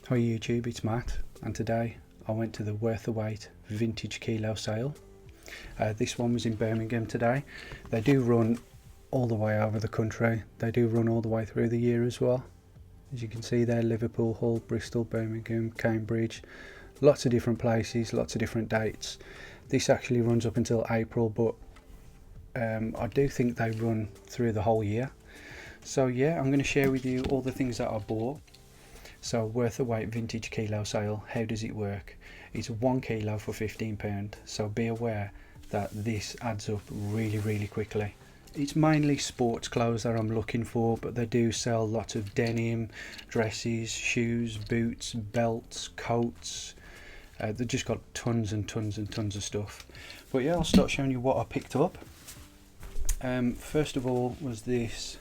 Hi YouTube, it's Matt, and today I went to the Worth the Weight vintage kilo sale. This one was in Birmingham today. They do run all the way over the country. They do run all the way through the year as well. As you can see there, Liverpool, Hull, Bristol, Birmingham, Cambridge, lots of different places, lots of different dates. This actually runs up until April, but I do think they run through the whole year. So yeah, I'm going to share with you all the things that I bought. So Worth the Weight vintage kilo sale, how does it work? It's 1 kilo for £15, so be aware that this adds up really quickly. It's mainly sports clothes that I'm looking for, but they do sell lots of denim, dresses, shoes, boots, belts, coats. They've just got tons and tons of stuff. But yeah, I'll start showing you what I picked up. First of all was this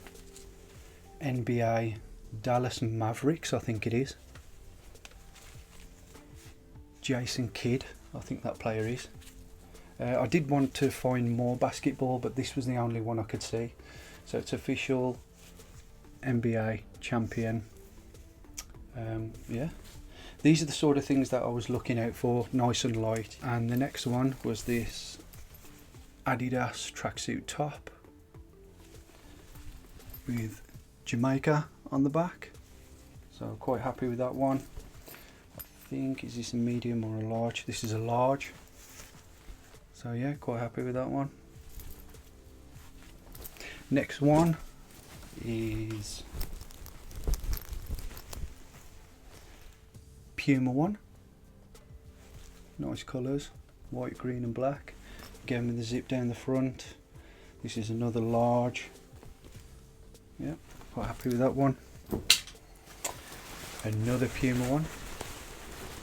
NBA Dallas Mavericks, I think it is. Jason Kidd, I think that player is. I did want to find more basketball, but this was the only one I could see. So it's official NBA champion. Yeah, these are the sort of things that I was looking out for, nice and light. And the next one was this Adidas tracksuit top with Jamaica on the back, so quite happy with that one. I think, is this a medium or a large? This is a large, so yeah, quite happy with that one. Next one is Puma one, nice colours, white, green and black, again with the zip down the front. This is another large, yeah, quite happy with that one. Another Puma one.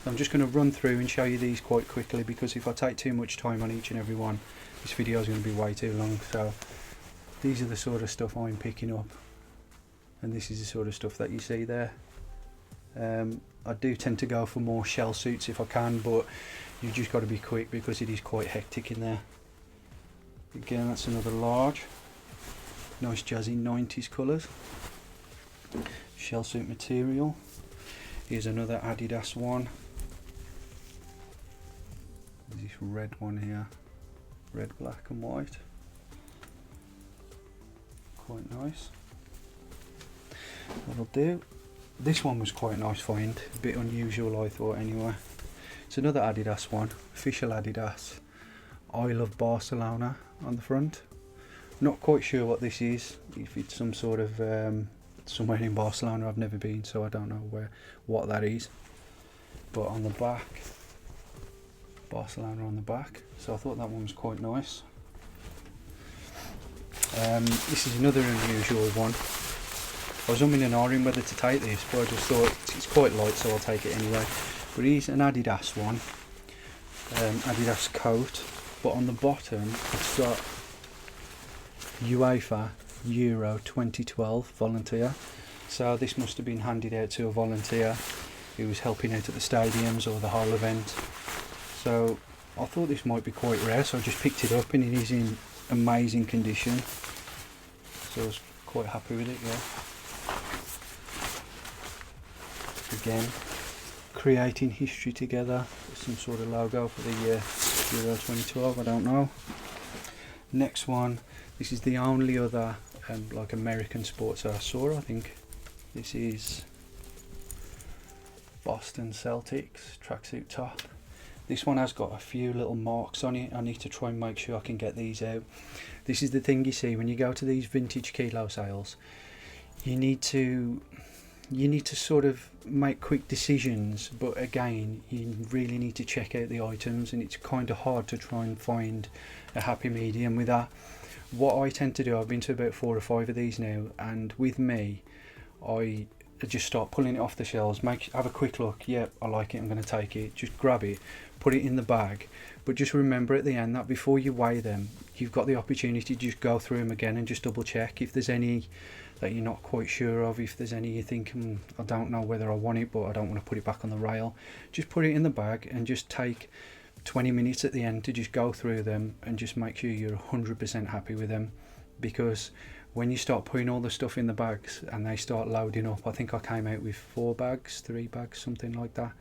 I'm just going to run through and show you these quite quickly, because if I take too much time on each and every one, this video is going to be way too long. So these are the sort of stuff I'm picking up, and this is the sort of stuff that you see there. I do tend to go for more shell suits if I can, but you've just got to be quick because it is quite hectic in there. Again, that's another large. Nice jazzy 90s colours. Shell suit material. Here's another Adidas one. There's this red one here. Red, black and white. Quite nice. That'll do. This one was quite a nice find. A bit unusual, I thought, anyway. It's another Adidas one. Official Adidas. I love Barcelona on the front. Not quite sure what this is. If it's some sort of somewhere in Barcelona, I've never been, so I don't know what that is. But on the back, Barcelona on the back. So I thought that one was quite nice. This is another unusual one. I was umming and ahhing whether to take this, but I just thought it's quite light, so I'll take it anyway. But here's an Adidas one, Adidas Coat, but on the bottom it's got UEFA Euro 2012 volunteer. So this must have been handed out to a volunteer who was helping out at the stadiums or the whole event. So I thought this might be quite rare, so I just picked it up, and it is in amazing condition. So I was quite happy with it, yeah. Again, creating history together. Some sort of logo for the Euro 2012, I don't know. Next one, this is the only other like American sports I saw, I think. This is Boston Celtics tracksuit top. This one has got a few little marks on it. I need to try and make sure I can get these out. This is the thing, you see, when you go to these vintage kilo sales, you need to sort of make quick decisions, but again, you really need to check out the items, and it's kind of hard to try and find a happy medium with that. What I tend to do, I've been to about 4 or 5 of these now, and with me, I just start pulling it off the shelves, have a quick look, yep, I like it, I'm going to take it, just grab it, put it in the bag. But just remember at the end that before you weigh them, you've got the opportunity to just go through them again and just double check if there's any that you're not quite sure of, if there's any you think, I don't know whether I want it, but I don't want to put it back on the rail. Just put it in the bag and just take 20 minutes at the end to just go through them and just make sure you're 100% happy with them, because when you start putting all the stuff in the bags and they start loading up, I think I came out with 3 bags, something like that.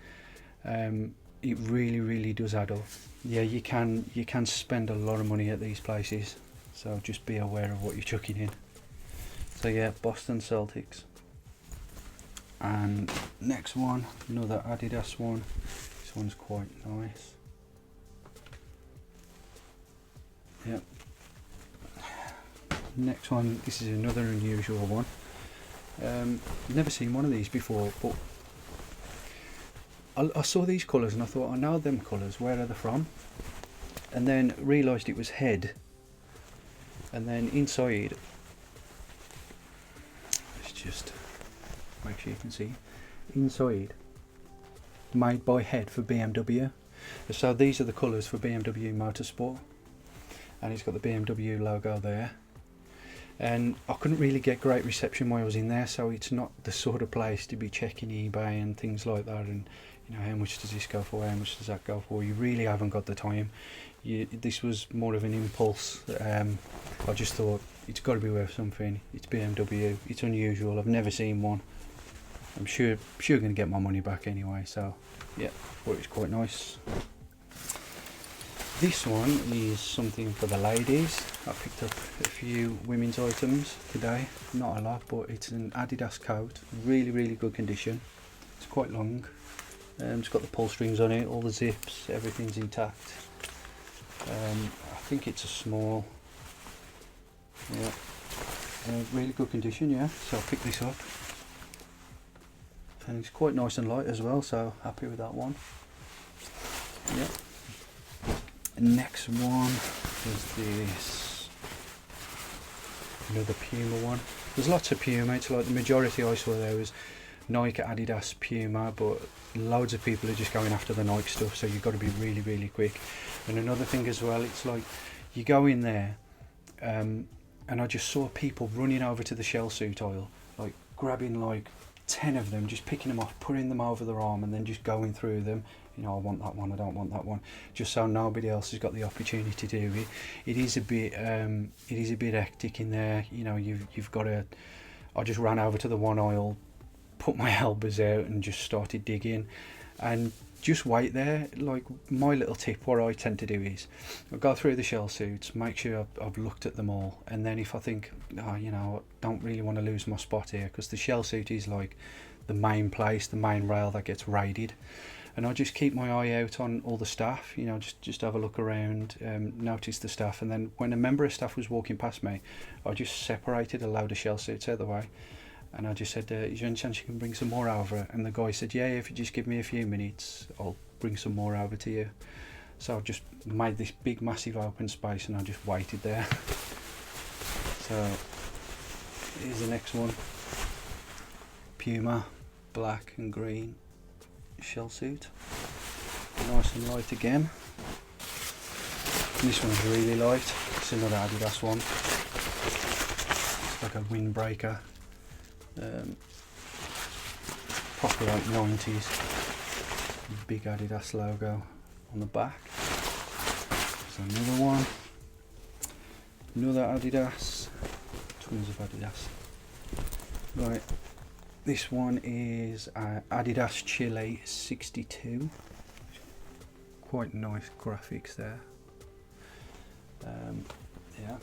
It really does add up. Yeah, you can spend a lot of money at these places, so just be aware of what you're chucking in. So yeah, Boston Celtics. And next one, another Adidas one. This one's quite nice. Yep. Next one, this is another unusual one. Never seen one of these before, but I saw these colours and I thought, I know them colours, where are they from? And then realised it was head. And then inside, let's just make sure you can see, inside, made by Head for BMW. So these are the colours for BMW Motorsport, and it's got the BMW logo there. And I couldn't really get great reception while I was in there, so it's not the sort of place to be checking eBay and things like that, and you know, how much does this go for, how much does that go for. You really haven't got the time. This was more of an impulse. I just thought it's got to be worth something. It's BMW, it's unusual, I've never seen one. I'm sure going to get my money back anyway, so yeah, thought it was quite nice. This one is something for the ladies. I picked up a few women's items today, not a lot, but it's an Adidas Coat, really good condition. It's quite long, it's got the pull strings on it, all the zips, everything's intact. I think it's a small, yeah, really good condition, yeah, so I picked this up. And it's quite nice and light as well, so happy with that one. Yeah. Next one is this, another Puma one. There's lots of Puma. It's like the majority I saw there was Nike, Adidas, Puma, but loads of people are just going after the Nike stuff, so you've got to be really quick. And another thing as well, it's like you go in there, and I just saw people running over to the shell suit aisle, like grabbing like 10 of them, just picking them off, putting them over their arm, and then just going through them. You know, I want that one, I don't want that one, just so nobody else has got the opportunity to do it. It is a bit hectic in there. You know, you've got to. I just ran over to the one aisle, put my elbows out, and just started digging, and just wait there. Like, my little tip, what I tend to do is I'll go through the shell suits, make sure I've looked at them all, and then if I think, oh, you know, I don't really want to lose my spot here, because the shell suit is like the main place, the main rail that gets raided. And I just keep my eye out on all the staff, you know, just have a look around, notice the staff, and then when a member of staff was walking past me, I just separated a load of shell suits out of the way, and I just said, is there any chance you can bring some more over? And the guy said, yeah, if you just give me a few minutes, I'll bring some more over to you. So I just made this big massive open space and I just waited there. So here's the next one, Puma, black and green shell suit, nice and light again. This one's really light, it's another Adidas one, it's like a windbreaker, proper like 90s, big Adidas logo on the back. There's another one, another Adidas, tons of Adidas. Right, this one is Adidas Chile 62. Quite nice graphics there. Yeah,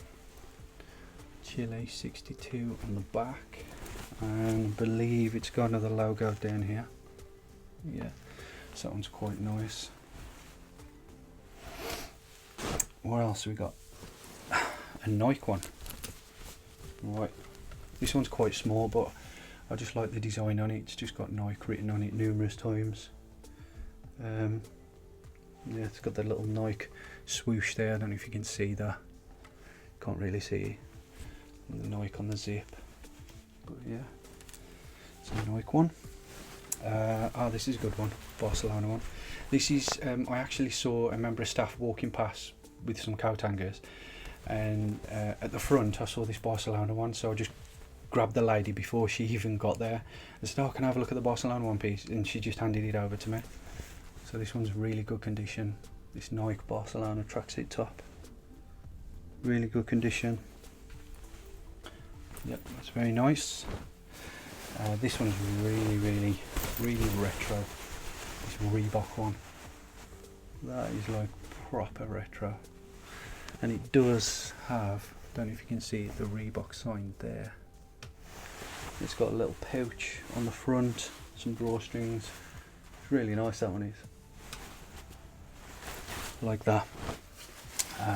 Chile 62 on the back, and I believe it's got another logo down here. Yeah, so that one's quite nice. What else have we got? A Nike one. Right, this one's quite small, but I just like the design on it. It's just got Nike written on it numerous times. Yeah, it's got the little Nike swoosh there. I don't know if you can see that. Can't really see the Nike on the zip. But yeah, it's a Nike one. Oh, this is a good one, Barcelona one. This is, I actually saw a member of staff walking past with some coat hangers, and at the front I saw this Barcelona one, so I just grabbed the lady before she even got there and said, oh, can I have a look at the Barcelona one piece? And she just handed it over to me. So this one's really good condition, this Nike Barcelona tracksuit top, really good condition. Yep, that's very nice. This one's really retro. This Reebok one. That is like proper retro. And it does have, don't know if you can see it, the Reebok sign there. It's got a little pouch on the front, some drawstrings. It's really nice, that one is. Like that. I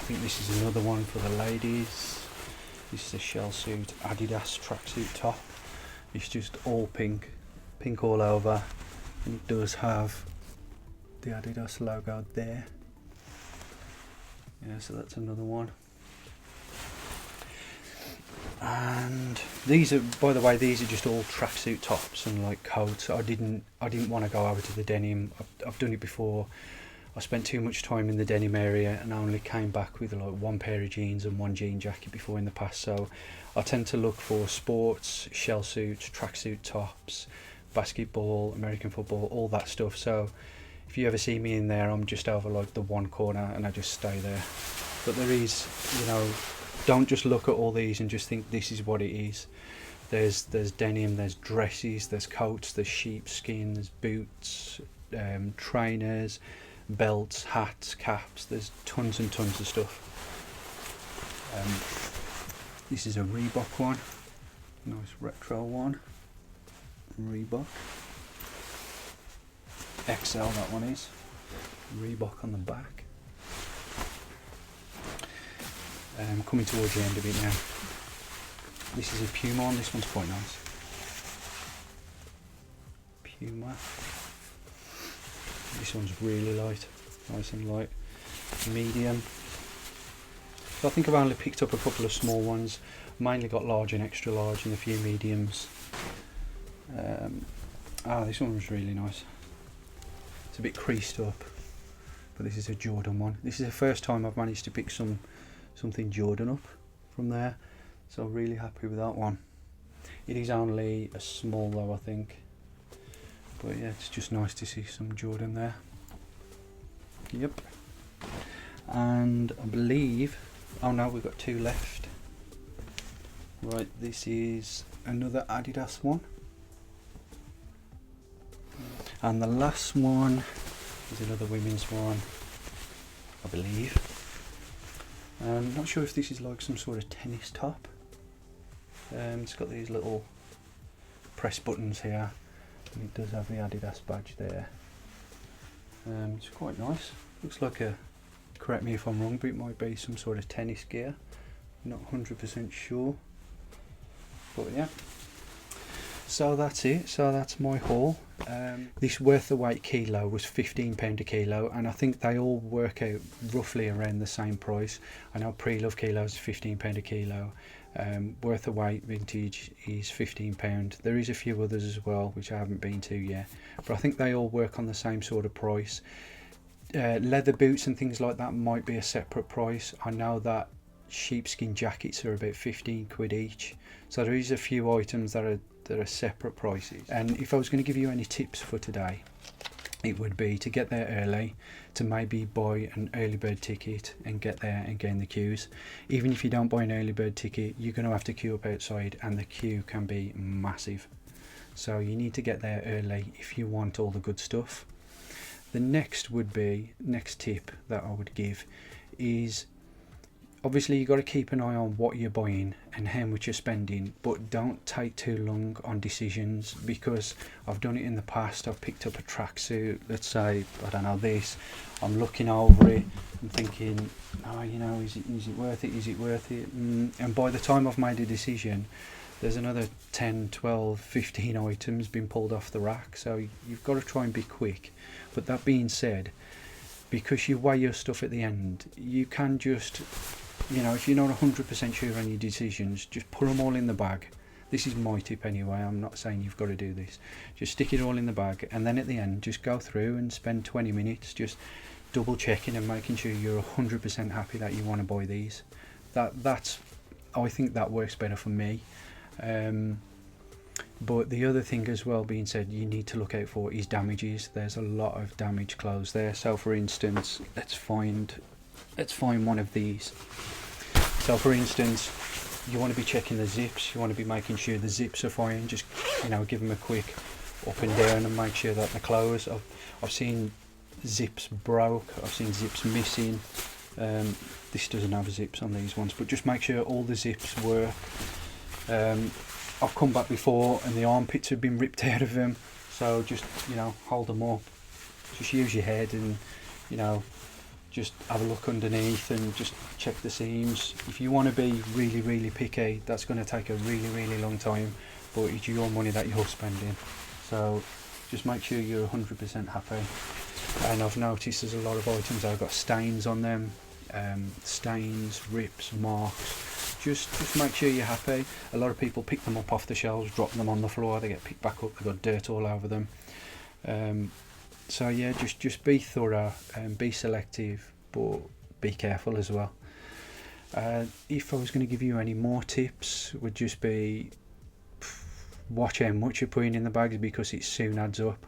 think this is another one for the ladies. This is a shell suit Adidas tracksuit top. It's just all pink all over, and it does have the Adidas logo there. Yeah, so that's another one. And these are, by the way, these are just all tracksuit tops and like coats. I didn't want to go over to the denim. I've done it before. I spent too much time in the denim area and I only came back with like one pair of jeans and one jean jacket before in the past. So I tend to look for sports, shell suits, tracksuit tops, basketball, American football, all that stuff. So if you ever see me in there, I'm just over like the one corner and I just stay there. But there is, you know, don't just look at all these and just think this is what it is. There's denim, there's dresses, there's coats, there's sheepskin, there's boots, trainers, belts, hats, caps. There's tons and tons of stuff. This is a Reebok one, nice retro one. Reebok XL, that one is. Reebok on the back. Coming towards the end of it now. This is a Puma one. This one's quite nice. Puma. This one's really light, nice and light. Medium. So I think I've only picked up a couple of small ones. Mainly got large and extra large and a few mediums. This one was really nice. It's a bit creased up, but this is a Jordan one. This is the first time I've managed to pick something Jordan up from there, so really happy with that one. It is only a small though, I think, but yeah, it's just nice to see some Jordan there. Yep. And I believe, oh no, we've got two left. Right, this is another Adidas one. And the last one is another women's one, I believe. I'm not sure if this is like some sort of tennis top. It's got these little press buttons here, and it does have the Adidas badge there. It's quite nice. Looks like a, correct me if I'm wrong, but it might be some sort of tennis gear. Not 100% sure. But yeah. So that's it. So that's my haul. This worth the weight kilo was £15 a kilo, and I think they all work out roughly around the same price. I know pre-love kilos is £15 a kilo. Worth the weight vintage is £15. There is a few others as well which I haven't been to yet, but I think they all work on the same sort of price. Leather boots and things like that might be a separate price. I know that sheepskin jackets are about 15 quid each, so there is a few items that are separate prices. And if I was going to give you any tips for today, it would be to get there early, to maybe buy an early bird ticket and get there and get in the queues. Even if you don't buy an early bird ticket, you're going to have to queue up outside, and the queue can be massive. So you need to get there early if you want all the good stuff. The next tip that I would give is, obviously you got to keep an eye on what you're buying and how much you're spending, but don't take too long on decisions, because I've done it in the past. I've picked up a tracksuit, let's say, I don't know, this, I'm looking over it, I'm thinking, oh, you know, is it worth it, is it worth it? And by the time I've made a decision, there's another 10, 12, 15 items been pulled off the rack. So you've got to try and be quick. But that being said, because you weigh your stuff at the end, you can just, you know, if you're not 100% sure on your decisions, just put them all in the bag. This is my tip anyway. I'm not saying you've got to do this. Just stick it all in the bag, and then at the end, just go through and spend 20 minutes just double checking and making sure you're 100% happy that you want to buy these. That's I think that works better for me. But the other thing as well being said, you need to look out for is damages. There's a lot of damaged clothes there. So for instance, let's find one of these. So for instance, you want to be checking the zips, you want to be making sure the zips are fine. Just, you know, give them a quick up and down and make sure that they're closed. I've seen zips broke, I've seen zips missing. This doesn't have zips on these ones, but just make sure all the zips work. I've come back before and the armpits have been ripped out of them, so just, you know, hold them up, just use your head and, you know, just have a look underneath and just check the seams. If you want to be really picky, that's going to take a really long time, but it's your money that you're spending, so just make sure you're 100% happy. And I've noticed there's a lot of items that have got stains on them, stains, rips, marks. Just make sure you're happy. A lot of people pick them up off the shelves, drop them on the floor, they get picked back up, they've got dirt all over them. So yeah, just be thorough and be selective, but be careful as well. If I was going to give you any more tips, would just be watch how much you're putting in the bags, because it soon adds up.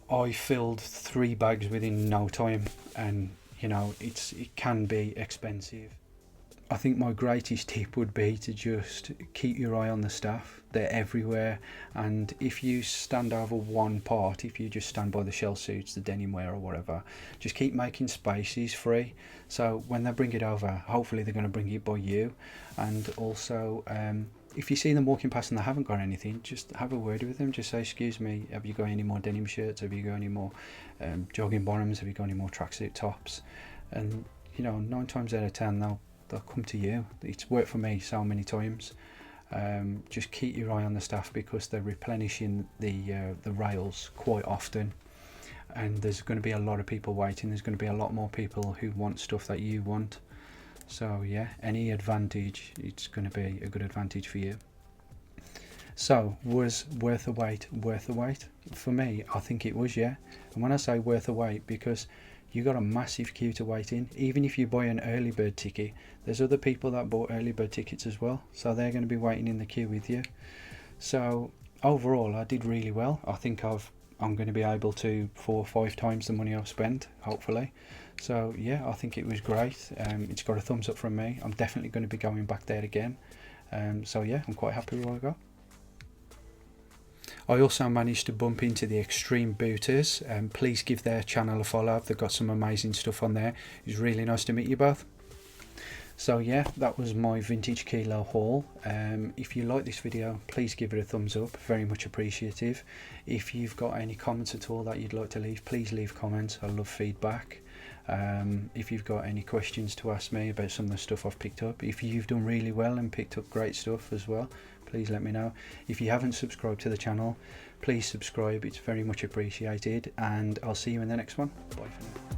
I filled 3 bags within no time, and you know, it can be expensive. I think my greatest tip would be to just keep your eye on the staff. They're everywhere, and if you stand over one part, if you just stand by the shell suits, the denim wear or whatever, just keep making spaces free, so when they bring it over, hopefully they're going to bring it by you. And also, if you see them walking past and they haven't got anything, just have a word with them. Just say, excuse me, have you got any more denim shirts, have you got any more jogging bottoms, have you got any more tracksuit tops? And you know, 9 times out of 10 they'll come to you. It's worked for me so many times. Just keep your eye on the staff, because they're replenishing the rails quite often, and there's going to be a lot of people waiting. There's going to be a lot more people who want stuff that you want. So yeah, any advantage, it's going to be a good advantage for you. So, was worth the wait worth the wait? For me, I think it was, yeah. And when I say worth the wait, because you got a massive queue to wait in. Even if you buy an early bird ticket, there's other people that bought early bird tickets as well, so they're going to be waiting in the queue with you. So overall, I did really well. I think I'm going to be able to 4 or 5 times the money I've spent, hopefully. So yeah, I think it was great. It's got a thumbs up from me. I'm definitely going to be going back there again. So yeah, I'm quite happy with what I got. I also managed to bump into the Extreme Booters. Please give their channel a follow. They've got some amazing stuff on there. It's really nice to meet you both. So yeah, that was my vintage kilo haul. If you like this video, please give it a thumbs up, very much appreciative. If you've got any comments at all that you'd like to leave, please leave comments. I love feedback. If you've got any questions to ask me about some of the stuff I've picked up, if you've done really well and picked up great stuff as well, please let me know. If you haven't subscribed to the channel, please subscribe, it's very much appreciated, and I'll see you in the next one. Bye for now.